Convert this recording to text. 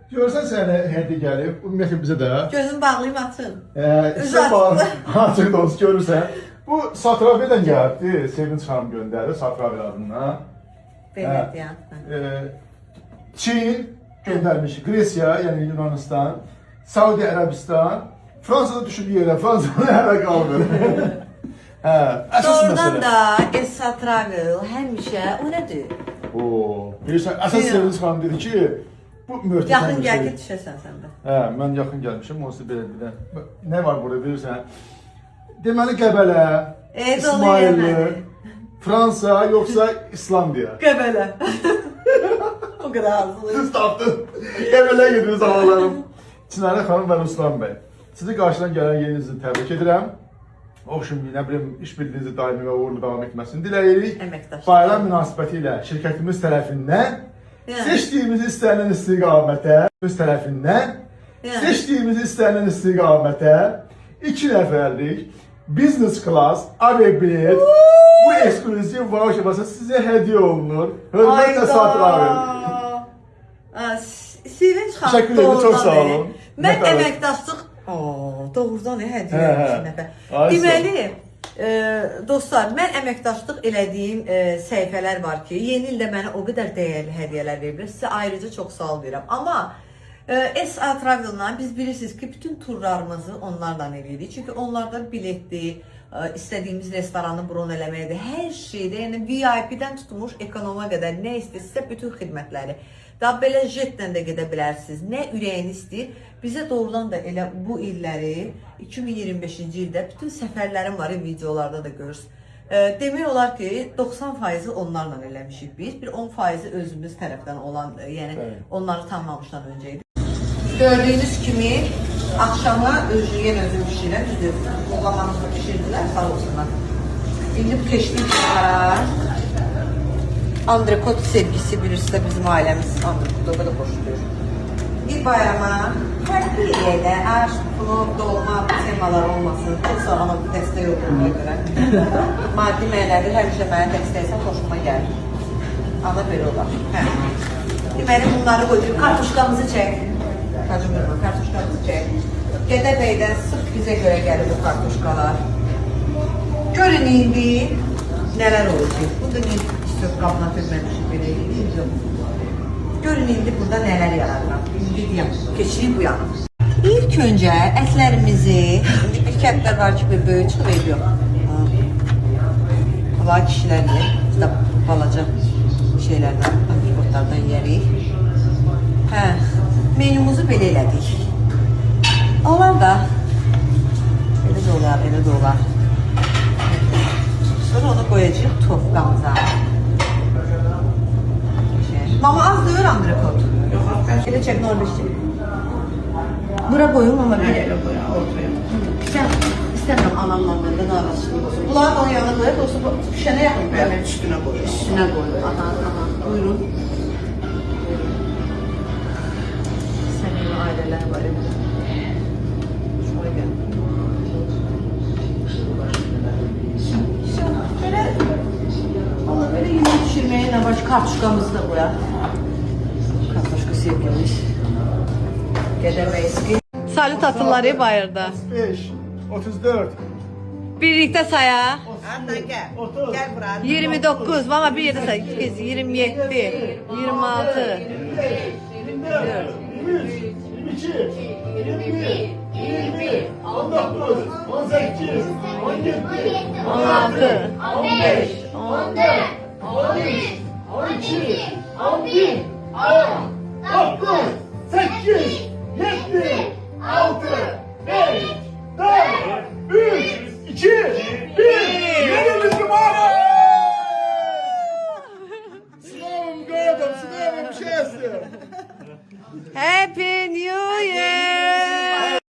Görsən sənə hədiyyə gəlib, ümumiyyətlə bizə də. Gözümü bağlayayım açın. İstən bağlı, açıq da olsun görürsən. Bu Satraviyadan gəldi, Sevinç xanım göndərir, Satraviya adından. Belə deyən. Çin göndərmiş, Qresiya, yəni Yunanistan, Saudi Ərəbistan, Fransada düşüb yerə, Fransada hələ qalmır. Əsas Doğrudan məsələ. da Essa Travel həmişə, o nədir? Bilirsən, əsas Sevinç xanım dedi ki, bu möhtəşəm Yaxın bir gəl şey. ki, düşəsən sən də. Mən yaxın gəlmişim, o sizə belə deyən. Nə var burada bilirsən? Deməli Qəbələ, İsmailli, Fransa, yoxsa İslandiya? Qəbələ. O qədər hazırlayın. Siz tapdın. Qəbələ gediniz ağalarım. Çinarə xanım və Ruslan bəy. Sizi qarşıdan gələn yerinizi təbrik edirəm. Oxşum, nə bilim, iş bildiyinizi daimi və uğurlu davam etməsini diləyirik. Əməkdaşlar. Bayram münasibəti ilə şirkətimiz tərəfindən seçdiyimiz istənilən istiqamətə, öz tərəfindən seçdiyimiz istənilən istiqamətə 2 nəfərlik business class aviabilet bu ekskluziv voucher sizə hədiyyə olunur. Hörmətlə Satraviya. Sevinç xanım, Təşəkkür ederim, çox sağ olun. Mən əməkdaşlıq, doğrudan hədiyyə nəfər. Deməli, dostlar, mən əməkdaşlıq elədiyim səhifələr var ki, yeni ildə mənə o qədər dəyərli hədiyyələr verirlər. Sizə ayrıca çox sağ ol deyirəm. Amma SA Travel-dan biz bilirsiniz ki, bütün turlarımızı onlardan eləyirik. Çünki onlardan biletdir, istədiyimiz restoranı bron eləməkdir, hər şeydə, yəni VIP-dən tutmuş ekonomaya qədər nə istəyirsə bütün xidmətləri. Daha belə jetlə də gedə bilərsiniz. Nə ürəyiniz istəyir. Bizə doğrudan da elə bu illəri 2025-ci ildə bütün səfərlərim var, videolarda da görürsünüz. Demək olar ki, 90%-i onlarla eləmişik biz. Bir 10%-i özümüz tərəfdən olan, yəni onları tanımamışdan öncə idi. Gördüyünüz kimi axşama yenə özüm pişirəm. Düzdür, buğlamanızı pişirdilər, sağ olsunlar. İndi keçdik var. Andrekot sevgisi bilirsə bizim ailəmiz Andrekotu da boşluyor. Bir bayrama hər bir yerdə aşk, plov, dolma temalar olmasın. Çox sağ olun, dəstək olduğuna görə. Maddi mənəvi həmişə mənə dəstəksən xoşuma gəlir. Ana belə olar. Deməli bunları qoyduq. Kartuşkamızı çək. Kartuşkamızı çək. Gədəbəydən sırf bizə görə gəlir bu kartuşkalar. Görün indi nələr olacaq. Bu da bir söz qabına tökməmişik belə deyil. Görün indi burada nələr yaradıram. İndi deyəm, keçirik bu yana. İlk öncə ətlərimizi, bir kətlər var ki, böyük çıxıb yox. Bunlar kişilər yer, biz də balaca şeylərdən, antrikotlardan yerik. Menümüzü belə elədik. Onlar da belə də olar, elə də olar. Sonra onu qoyacaq tofqamıza. Mama az duyur Andrekot. Elə çək, normal çək. Bura qoyum ama bir elə qoyum, ortaya. İstəmirəm anamla məndə narazılıq olsun. Bunların onun yanına qoyur, olsun pişənə yaxın qoyur. Evet, üstüne koyuyor. Üstünə qoyur. Buyurun. Sənin ailələr var evdə. Şuna gəl. Belə, valla belə yemək pişirməyə nə var ki, kartuşkamızı da qoyar. Kartuşka sevgimiz. Gədəməyiz ki. Salut atılları bayırda. 35, 34, Birlikte sayaq. Anne gel. 30, Gel buraya. 29, mama bir yerde say. 27, 26, 24, 23, 22, 20, 19, 18, 17, 16, 15, 14, 13, 12, 11, 10, 9, 8,